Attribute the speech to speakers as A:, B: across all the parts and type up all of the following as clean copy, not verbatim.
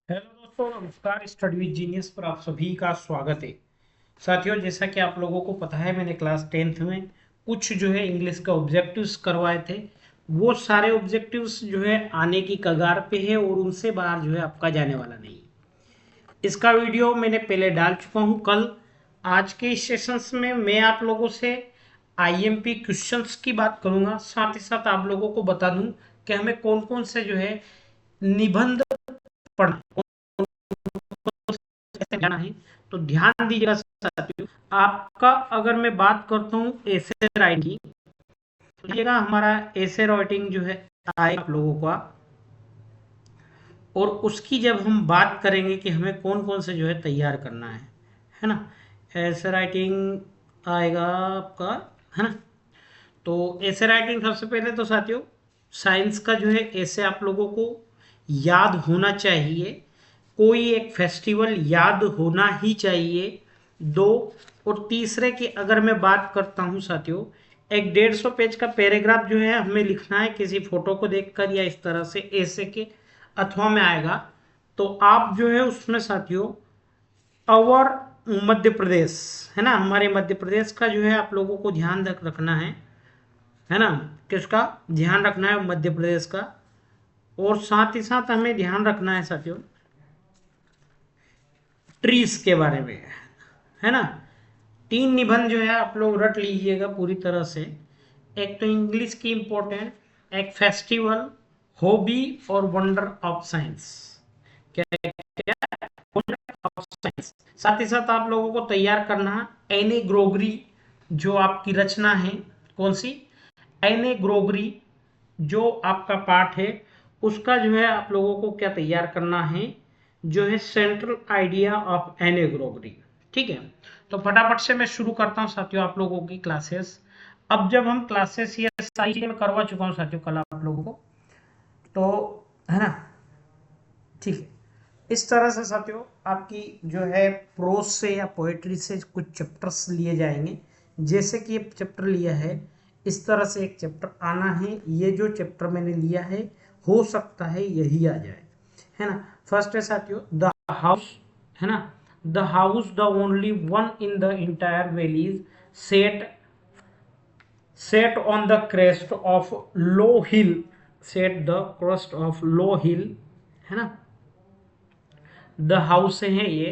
A: Hello दोस्तों, नमस्कार। Study with genius पर आप सभी का स्वागत है। साथियों, जैसा कि आप लोगों को पता है, मैंने क्लास 10th में कुछ जो है इंग्लिश का ऑब्जेक्टिव्स करवाए थे। वो सारे ऑब्जेक्टिव्स जो है आने की कगार पे है और उनसे बाहर जो है आपका जाने वाला नहीं है। इसका वीडियो मैंने पहले डाल चुका हूँ कल। आज के इस सेशंस में मैं आप लोगों से आईएमपी क्वेश्चंस की बात करूंगा। साथ ही साथ आप लोगों को बता दूं कि हमें कौन कौन से जो है निबंध पढ़ना जाना है। तो ध्यान दीजिएगा साथियों। आपका अगर मैं बात करता हूँ एसे राइटिंग, तो देखिएगा हमारा एसे राइटिंग जो है आएगा आप लोगों का। और उसकी जब हम बात करेंगे कि हमें कौन कौन से जो है तैयार करना है ना। एसे राइटिंग आएगा आपका, है ना। तो ऐसे राइटिंग सबसे पहले तो साथियों साइंस का जो है ऐसे आप लोगों को याद होना चाहिए। कोई एक फेस्टिवल याद होना ही चाहिए। दो, और तीसरे की अगर मैं बात करता हूं साथियों, एक 150 पेज का पैराग्राफ जो है हमें लिखना है किसी फोटो को देखकर या इस तरह से ऐसे के अथवा में आएगा। तो आप जो है उसमें साथियों और मध्य प्रदेश, है ना, हमारे मध्य प्रदेश का जो है आप लोगों को ध्यान रखना है ना। किसका ध्यान रखना है? मध्य प्रदेश का। और साथ ही साथ हमें ध्यान रखना है साथियों ट्रीज के बारे में, है ना। तीन निबंध जो है आप लोग रट लीजिएगा पूरी तरह से। एक तो इंग्लिश की इंपॉर्टेंट, एक फेस्टिवल, हॉबी और वंडर ऑफ साइंस। क्या क्या? Wonder of science. साथ ही साथ आप लोगों को तैयार करना है एने ग्रोगरी, जो आपकी रचना है। कौन सी? एने ग्रोगरी, जो आपका पाठ है उसका जो है आप लोगों को क्या तैयार करना है, जो है सेंट्रल आइडिया ऑफ एने ग्रोगरी। ठीक है। तो फटाफट से मैं शुरू करता हूँ साथियों आप लोगों की क्लासेस। अब जब हम क्लासेस ये सारी चीजें मैं करवा चुका हूँ साथियों कल आप लोगों को, तो है ना। ठीक है। इस तरह से साथियों आपकी जो है प्रोज से या पोएट्री से कुछ चैप्टर्स लिए जाएंगे। जैसे कि ये चैप्टर लिया है, इस तरह से एक चैप्टर आना है। ये जो चैप्टर मैंने लिया है हो सकता है यही आ जाए, है ना। फर्स्ट है साथियों द हाउस, है ना। The house the only one in the entire valleys set set on the crest of low hill, set the crust of low hill, है ना। द हाउस से है ये।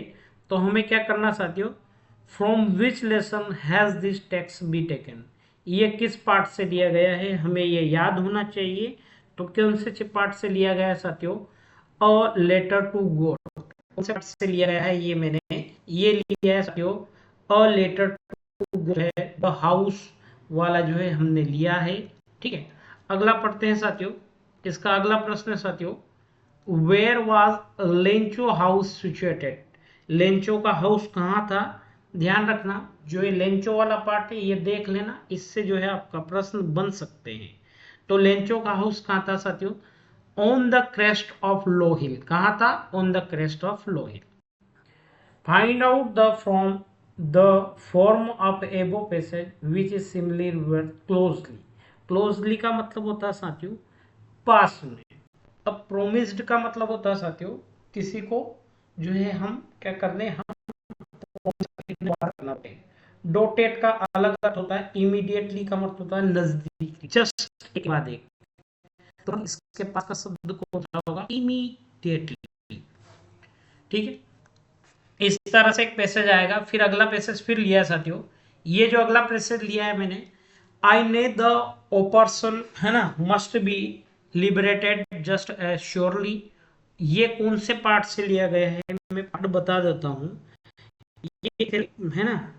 A: तो हमें क्या करना साथियों, from which lesson has this text be taken, ये किस पार्ट से लिया गया है हमें ये याद होना चाहिए। तो कौन से पार्ट से लिया गया है साथियों? अ लेटर टू गॉड, कौन से पार्ट से लिया गया है? ये मैंने ये लिया है साथियों, अ लेटर टू गॉड है, द हाउस वाला जो है हमने लिया है। ठीक है। अगला पढ़ते हैं साथियों। इसका अगला प्रश्न है साथियों, where was Lencho house situated, Lencho का हाउस कहाँ था? ध्यान रखना जो ये लेंचो वाला पार्ट है ये देख लेना, इससे जो है आपका प्रश्न बन सकते हैं। तो लेंचो का हाउस कहाँ था साथियों? On the crest of low hill. कहाँ था? On the crest of low hill. Find out the from the form of above passage which is similar closely. Closely का मतलब होता है साथियों पास में। अब प्रोमिस्ड का मतलब होता है साथियों किसी को जो है हम क्या करने, हम करना होते हैं। डोटेट का अलग अर्थ होता है, इमीडिएटली का मतलब होता है नजदीक, जस्ट एक बाद एक। तो हम इसके पास का शब्द कौन सा होगा? इमीडिएटली। ठीक है। इस तरह से एक पैसेज आएगा। फिर अगला पैसेज फिर लिया है साथियों। ये जो अगला पैसेज लिया है मैंने, आई ने द ओ पर्सन, है ना, must be liberated just as surely, ये कौन से पार्ट से लिया गया है मैं पार्ट बता देता हूं। ये है ना,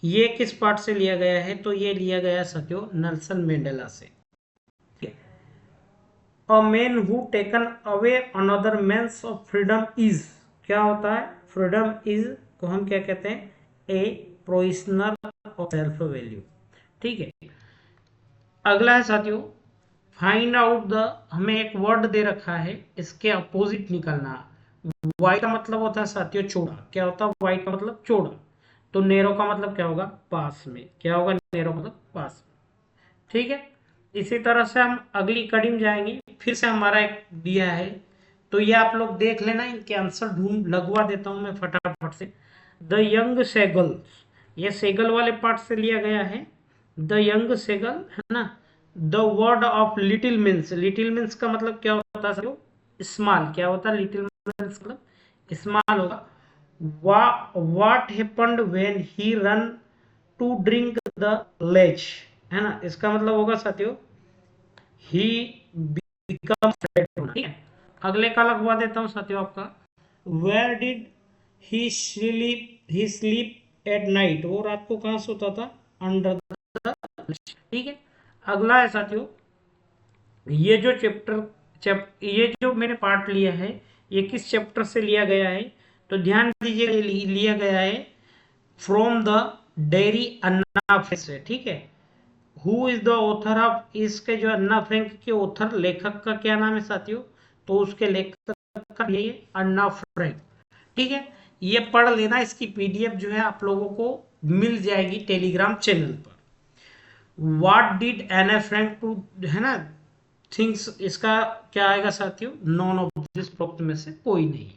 A: ये किस पार्ट से लिया गया है? तो ये लिया गया साथियों नेल्सन मंडेला से। A man who taken away another man's of freedom is, क्या होता है? फ्रीडम इज को हम क्या कहते हैं? ए प्रोइजनर ऑफ सेल्फ वैल्यू। ठीक है। अगला है साथियों फाइंड आउट द, हमें एक वर्ड दे रखा है इसके अपोजिट निकलना। वाई का मतलब होता है साथियों चौड़ा। क्या होता है वाई का मतलब? चौड़ा। तो नेरो का मतलब क्या होगा? पास में। क्या होगा? नेरो मतलब पास में। ठीक है। इसी तरह से हम अगली कड़ी में जाएंगे। फिर से हमारा एक दिया है तो ये आप लोग देख लेना, इनके आंसर ढूंढ लगवा देता हूं मैं फटाफट से। द यंग सेगल, ये सेगल वाले पार्ट से लिया गया है। द यंग सेगल, है ना। The word of little means, little means का मतलब क्या होता है? स्मॉल। क्या होता है लिटिल मीन्स? मतलब स्मॉल होगा। What happened when he run to drink the ledge, है ना। इसका मतलब होगा साथियों ही बिकम फ्रेड, ठीक है। अगले का लगवा देता हूं साथियों आपका। Where did he sleep at night, वो रात को कहां सोता था? अंडर द, ठीक है। अगला है साथियों, ये जो ये जो मैंने पार्ट लिया है, ये किस चैप्टर से लिया गया है? तो ध्यान दीजिए, लिया गया है from the dairy Anna Frank से, ठीक है। Who is the author of, इसके जो अन्ना फ्रैंक के ऑथर, लेखक का क्या नाम है साथियों? तो उसके लेखक का ये अन्ना फ्रैंक, ठीक है। ये पढ़ लेना, इसकी पीडीएफ जो है आप लोगों को मिल जाएगी टेलीग्राम चैनल पर। What did Anne Frank to, है ना, थिंग्स, इसका क्या आएगा साथियों? नॉन ऑफ दिस प्रोक्त में से कोई नहीं।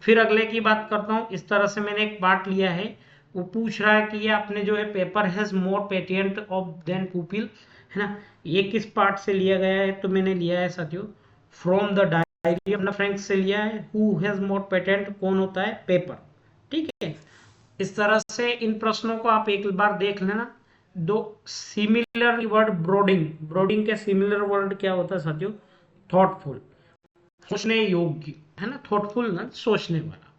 A: फिर अगले की बात करता हूं। इस तरह से मैंने एक पार्ट लिया है, वो पूछ रहा है कि ये आपने जो है paper has more patience of than people, है ना। ये किस पार्ट से लिया गया है? तो मैंने लिया है साथियों from the diary of Anne Frank से लिया है। हु हैज मोर पेटेंट कौन होता है? पेपर, ठीक है। इस तरह से इन प्रश्नों को आप एक बार देख लेना। दो सिमिलर वर्ड, ब्रोडिंग, ब्रोडिंग के सिमिलर वर्ड क्या होता है साथियों? थॉटफुल, सोचने योग्य, है ना। थॉटफुल ना, सोचने वाला।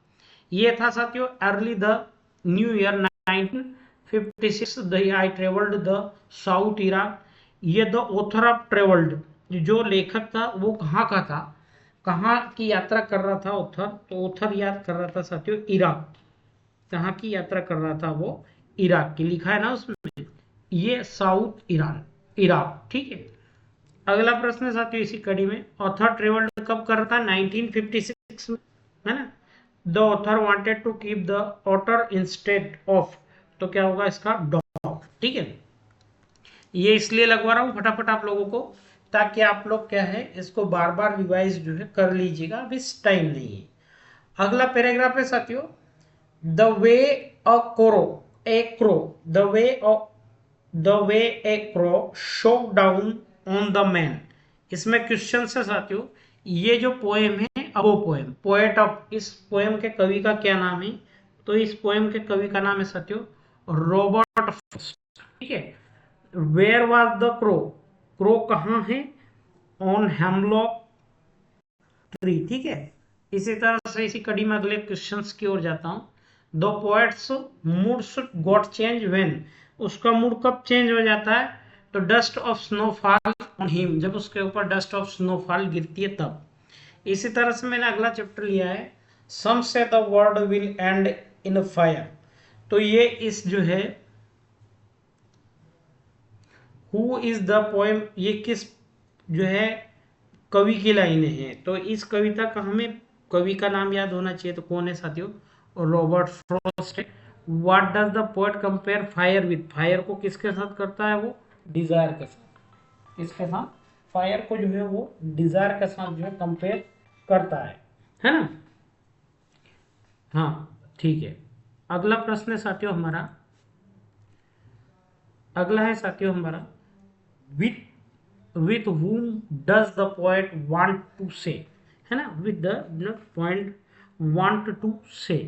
A: ये था साथियों early the new year 1956 the I travelled the south Iraq. ये द ऑथर ऑफ ट्रेवल्ड, जो लेखक था वो कहाँ का था? कहाँ की यात्रा कर रहा था ऑथर? तो ऑथर याद कर रहा था साथियों इराक। कहाँ की यात्रा कर रहा था वो? इराक की, लिखा है ना उसमें। ये साउथ ईरान, इराक, ठीक है। अगला प्रश्न साथियों इसी कड़ी में, ऑथर ट्रेवल्ड कब कर रहा था? 1956 में, है ना। The author wanted to keep the otter instead of, तो क्या होगा इसका? डॉग, ठीक है। ये इसलिए लगवा रहा हूं फटाफट आप लोगों को, ताकि आप लोग क्या है इसको बार बार रिवाइज जो है कर लीजिएगा, अभी टाइम नहीं है। अगला पैराग्राफ है साथियों, the way a crow, A crow, the way A crow शोक डाउन ऑन द मैन। इसमें क्वेश्चन है साथियों। ये जो पोएम है, वो पोएम, पोएट ऑफ, इस पोएम के कवि का क्या नाम है? तो इस पोएम के कवि का नाम है साथियों रॉबर्ट फ्रॉस्ट, ठीक है। Where was the crow, crow कहाँ है? ऑन हेमलॉक ट्री, ठीक है। इसी तरह से इसी कड़ी में अगले क्वेश्चंस की ओर जाता हूं। The poets moods got change when, उसका मूड कब चेंज हो जाता है? तो dust of snowfall on him, जब उसके ऊपर डस्ट ऑफ स्नोफॉल गिरती है तब। इसी तरह से मैंने अगला चैप्टर लिया है, सम से the world will and in fire. तो ये इस जो है हु इज द पोएम, ये किस जो है कवि की लाइनें हैं? तो इस कविता का हमें कवि का नाम याद होना चाहिए, तो कौन है साथियों? रॉबर्ट फ्रॉस्ट है। What does the poet compare fire with, fire को किसके साथ करता है वो? डिजायर के साथ। इसके साथ फायर को जो है वो डिजायर के साथ जो है कंपेयर करता है ना। हाँ, ठीक है। अगला प्रश्न है साथियों हमारा, अगला है साथियों हमारा, with with whom does the poet want to say, है ना। with the point want to say,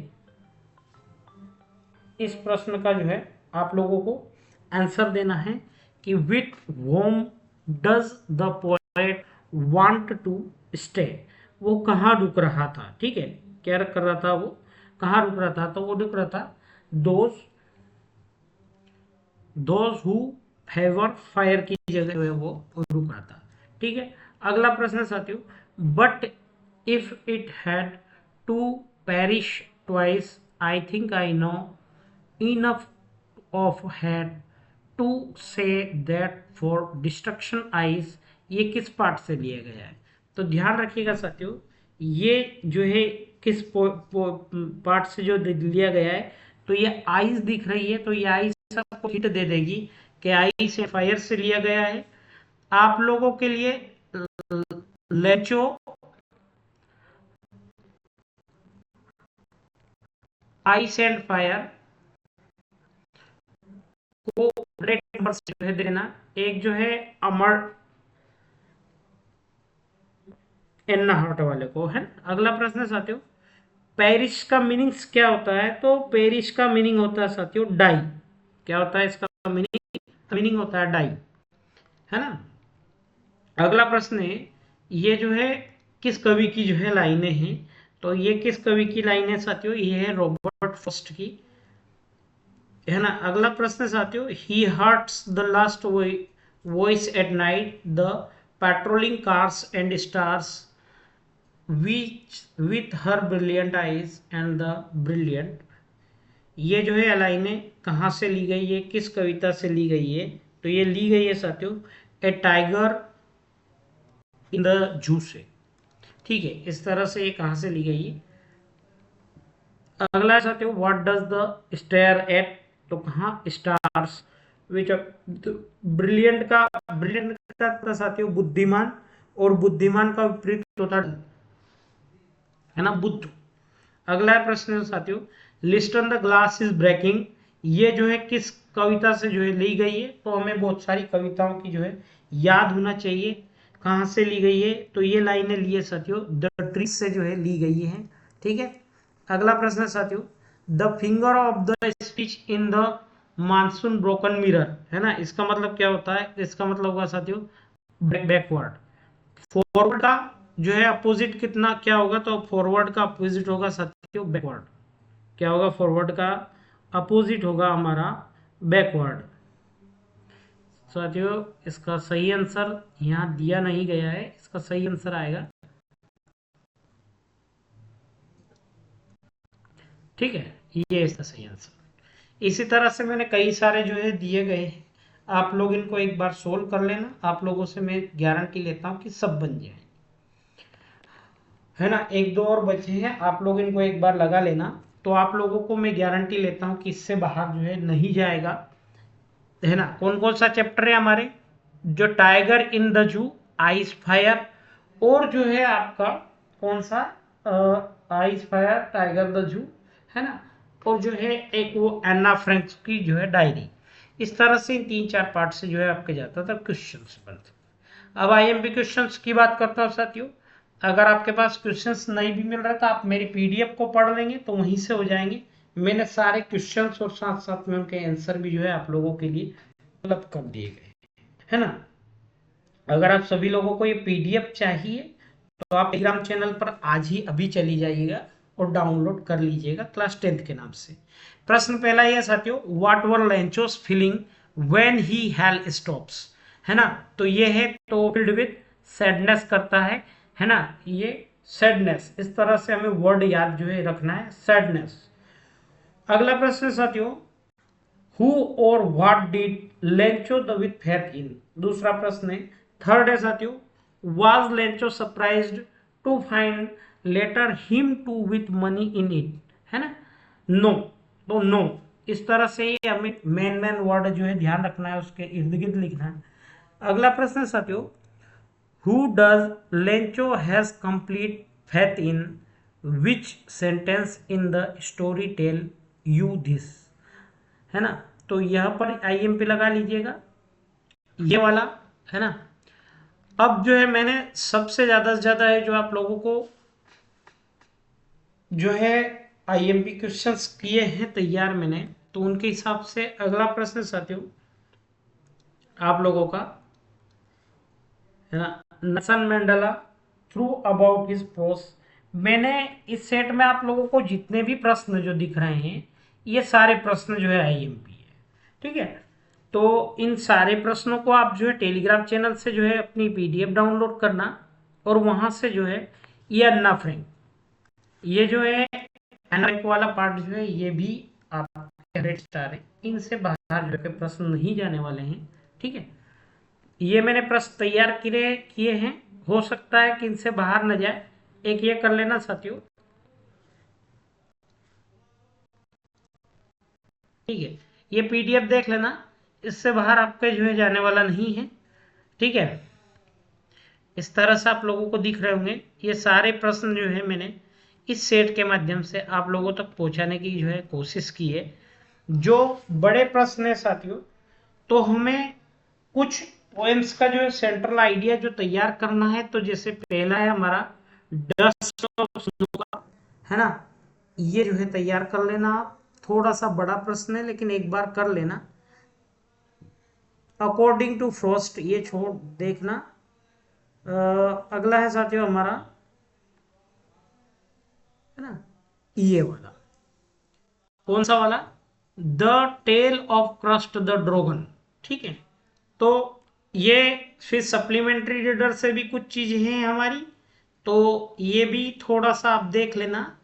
A: इस प्रश्न का जो है आप लोगों को आंसर देना है कि with whom does the poet want to stay, वो कहाँ रुक रहा था, ठीक है। क्या कर रहा था वो? कहाँ रुक रहा था? तो वो रुक रहा था दोज हु फेवर फायर की जगह जो है वो रुक रहा था, ठीक है। अगला प्रश्न साथियों, but if it had to perish twice I think I know enough of hate to say that for destruction ice, ये किस पार्ट से लिया गया है? तो ध्यान रखिएगा साथियों, ये जो है किस पार्ट से जो लिया गया है। तो ये आइज दिख रही है, तो ये आइज सबको हिट दे देगी कि आई से फायर से लिया गया है। आप लोगों के लिए लेचो आइस एंड फायर को डायरेक्ट नंबर से जो है देना। एक जो है अमर एन्ना हार्ट वाले को है। अगला प्रश्न साथियों, पेरिस का मीनिंग्स क्या होता है? तो पेरिस का मीनिंग होता है साथियों डाई। क्या होता है इसका मीनिंग होता है डाई, है ना। अगला प्रश्न है, ये जो है किस कवि की जो है लाइनें हैं? तो ये किस कवि की लाइन है साथियों? ये है रॉबर्ट फ्रॉस्ट की, है ना। अगला प्रश्न साथियों, he hurts the last voice at night the patrolling cars and stars which with her brilliant eyes and the brilliant. ये जो है लाइनें कहाँ से ली गई है, किस कविता से ली गई है? तो ये ली गई है साथियों ए टाइगर इन द जू से। ठीक है, इस तरह से ये कहाँ से ली गई है? अगला है साथियों, what does the stare at? तो कहाँ स्टार्स विच ब्रिलियंट का साथियों बुद्धिमान, और बुद्धिमान का विपरीत होता है ना बुद्ध। अगला है प्रश्न साथियों, list on the glass is breaking. ये जो है किस कविता से जो है ली गई है? तो हमें बहुत सारी कविताओं की जो है याद होना चाहिए कहाँ से ली गई है। तो ये लाइनें ली है साथियों द ट्रीज से जो है ली गई है। ठीक है। अगला प्रश्न साथियों, the finger of the speech in the monsoon broken mirror, है ना। इसका मतलब क्या होता है? इसका मतलब होगा साथियों बैकवर्ड। फॉरवर्ड का जो है अपोजिट कितना क्या होगा? तो फॉरवर्ड का अपोजिट होगा साथियों बैकवर्ड। क्या होगा? फॉरवर्ड का अपोजिट होगा हमारा बैकवर्ड। साथियों इसका सही आंसर यहाँ दिया नहीं गया है, इसका सही आंसर आएगा, ठीक है, ये इसका सही आंसर। इसी तरह से मैंने कई सारे जो है दिए गए हैं, आप लोग इनको एक बार सोल्व कर लेना। आप लोगों से मैं गारंटी लेता हूँ कि सब बन जाए, है ना। एक दो और बचे हैं, आप लोग इनको एक बार लगा लेना। तो आप लोगों को मैं गारंटी लेता हूँ कि इससे बाहर जो है नहीं जाएगा, है ना। कौन कौन सा चैप्टर है हमारे? जो tiger in the zoo, ice fire, और जो है आपका कौन सा ice fire, tiger the zoo, है ना। और जो है एक वो एन्ना फ्रैंक की जो है डायरी। इस तरह से इन 3-4 पार्ट से जो है आपके जाता था क्वेश्चंस बनते। अब आईएमपी क्वेश्चंस की बात करता हूँ साथियों। अगर आपके पास क्वेश्चंस नहीं भी मिल रहा तो आप मेरी पीडीएफ को पढ़ लेंगे तो वहीं से हो जाएंगे। मैंने सारे क्वेश्चंस और साथ साथ में उनके आंसर भी जो है आप लोगों के लिए उपलब्ध कर दिए गए, है ना। अगर आप सभी लोगों को ये पीडीएफ चाहिए तो आप टेलीग्राम चैनल पर आज ही अभी चली जाइएगा और डाउनलोड कर लीजिएगा क्लास 10th के नाम से। प्रश्न पहला यह साथियों, what were Lencho's feeling when he hail stops, है ना। तो ये है तो फील्ड विद सैडनेस करता है ना। ये सैडनेस, इस तरह से हमें वर्ड याद जो है रखना है, सैडनेस। अगला प्रश्न साथियों, हु और what did Lencho the with faith in? दूसरा प्रश्न है। थर्ड है साथियों, was Lencho surprised to find letter him to with money in it, है ना। नो, तो नो। इस तरह से ही हमें मेन मेन वर्ड जो है ध्यान रखना है, उसके इर्द गिर्द लिखना है। अगला प्रश्न साथियों, who does Lencho has complete faith in, which sentence in the story tell you this, है ना। तो यहां पर आईएमपी लगा लीजिएगा ये वाला, है ना। अब जो है मैंने सबसे ज्यादा से ज्यादा है जो आप लोगों को जो है आईएमपी क्वेश्चंस किए हैं तैयार मैंने, तो उनके हिसाब से अगला प्रश्न साथियों आप लोगों का, है ना, Nelson Mandela through about his pros. मैंने इस सेट में आप लोगों को जितने भी प्रश्न जो दिख रहे हैं ये सारे प्रश्न जो है आईएमपी है, ठीक है। तो इन सारे प्रश्नों को आप जो है टेलीग्राम चैनल से जो है अपनी पीडीएफ डाउनलोड करना, और वहां से जो है ये अन्ना फ्रैंक, ये जो है अन्ना फ्रैंक वाला पार्ट जो है ये भी आप रेड स्टार है, इनसे बाहर जो है प्रश्न नहीं जाने वाले हैं, ठीक है। ये मैंने प्रश्न तैयार किए हैं, हो सकता है कि इनसे बाहर न जाए। एक ये कर लेना साथियों, ठीक है। ये पीडीएफ देख लेना, इससे बाहर आपके जो है जाने वाला नहीं है, ठीक है। इस तरह से आप लोगों को दिख रहे होंगे ये सारे प्रश्न जो है मैंने इस सेट के माध्यम से आप लोगों तक पहुंचाने की जो है कोशिश की है। जो बड़े प्रश्न है साथियों, तो हमें कुछ पोएम्स का जो है सेंट्रल आइडिया जो तैयार करना है। तो जैसे पहला है हमारा डस्ट ऑफ स्नो का, है ना, ये जो है तैयार कर लेना आप। थोड़ा सा बड़ा प्रश्न है लेकिन एक बार कर लेना। अकॉर्डिंग टू फ्रॉस्ट, ये छोड़ देखना। अगला है साथियों हमारा, है ना, ये वाला, कौन सा वाला, द टेल ऑफ क्रस्ट द ड्रैगन। ठीक है, तो ये फिर सप्लीमेंट्री रीडर से भी कुछ चीजें हैं हमारी, तो ये भी थोड़ा सा आप देख लेना।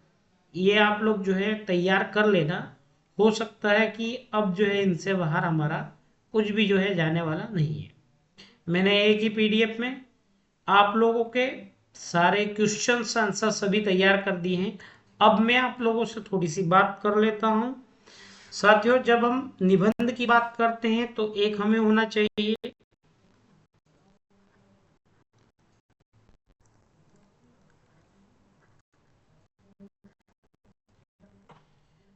A: ये आप लोग जो है तैयार कर लेना। हो सकता है कि अब जो है इनसे बाहर हमारा कुछ भी जो है जाने वाला नहीं है। मैंने एक ही पीडीएफ में आप लोगों के सारे क्वेश्चंस आंसर सभी तैयार कर दिए हैं। अब मैं आप लोगों से थोड़ी सी बात कर लेता हूं साथियों। जब हम निबंध की बात करते हैं तो एक हमें होना चाहिए,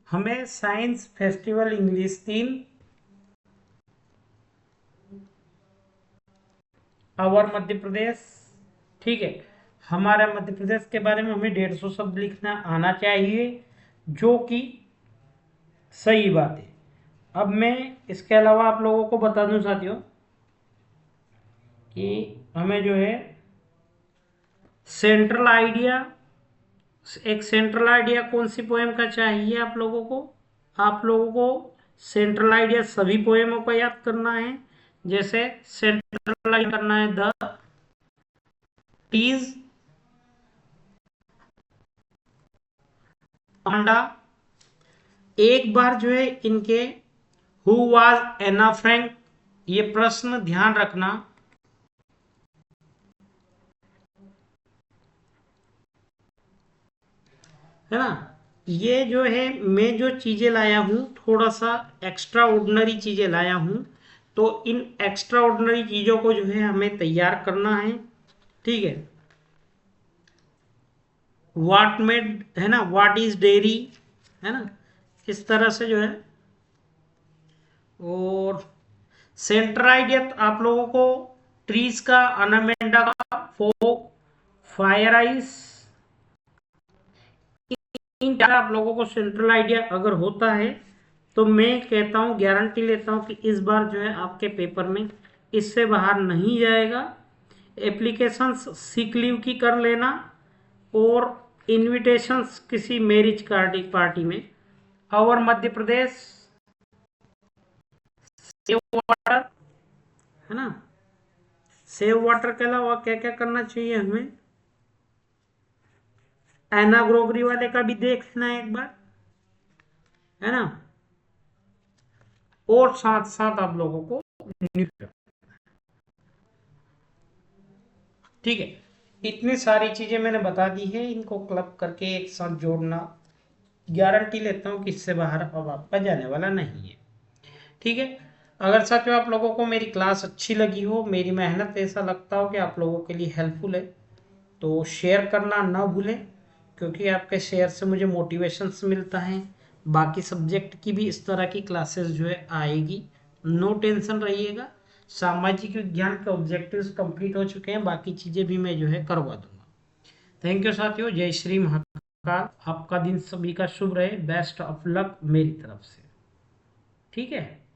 A: हमें science festival English 3, our Madhya Pradesh. ठीक है, हमारे मध्य प्रदेश के बारे में हमें 150 शब्द लिखना आना चाहिए, जो कि सही बात है। अब मैं इसके अलावा आप लोगों को बता दूं साथियों कि हमें जो है सेंट्रल आइडिया, एक सेंट्रल आइडिया कौन सी पोएम का चाहिए आप लोगों को। आप लोगों को सेंट्रल आइडिया सभी पोएमों का याद करना है। जैसे सेंट्रल आइडिया करना है द टीज पांडा। एक बार जो है इनके हु वाज एना फ्रैंक, ये प्रश्न ध्यान रखना। है ना, ये जो है मैं जो चीजें लाया हूं थोड़ा सा एक्स्ट्रा ऑर्डिनरी चीजें लाया हूं, तो इन एक्स्ट्रा ऑर्डिनरी चीजों को जो है हमें तैयार करना है। ठीक है, वाट मेड, है ना, वाट इज डेयरी, है ना, इस तरह से जो है। और सेंटर आइडिया आप लोगों को ट्रीज का, अनामेंडा का, फोक, फायर आइस, इन आप लोगों को सेंट्रल आइडिया अगर होता है तो मैं कहता हूं, गारंटी लेता हूं कि इस बार जो है आपके पेपर में इससे बाहर नहीं जाएगा। एप्लीकेशंस सिक लीव की कर लेना, और इनविटेशंस किसी मैरिज पार्टी में। और मध्य प्रदेश सेव वाटर, है ना, सेव वाटर के अलावा क्या क्या करना चाहिए हमें, एना ग्रोगरी वाले का भी देख लेना एक बार, है ना, और साथ साथ आप लोगों को न्यूज़पेपर। ठीक है, इतनी सारी चीजें मैंने बता दी है, इनको क्लब करके एक साथ जोड़ना, गारंटी लेता हूं कि इससे बाहर अब आपका जाने वाला नहीं है। ठीक है, अगर साथियों आप लोगों को मेरी क्लास अच्छी लगी हो, मेरी मेहनत ऐसा लगता हो कि आप लोगों के लिए हेल्पफुल है, तो शेयर करना ना भूलें, क्योंकि आपके शेयर से मुझे मोटिवेशंस मिलता है। बाकी सब्जेक्ट की भी इस तरह की क्लासेस जो है आएगी, नो टेंशन रहिएगा। सामाजिक विज्ञान के ऑब्जेक्टिव्स कंप्लीट हो चुके हैं, बाकी चीज़ें भी मैं जो है करवा दूंगा। थैंक यू साथियों, जय श्री महाकाल। आपका दिन सभी का शुभ रहे, बेस्ट ऑफ लक मेरी तरफ से। ठीक है।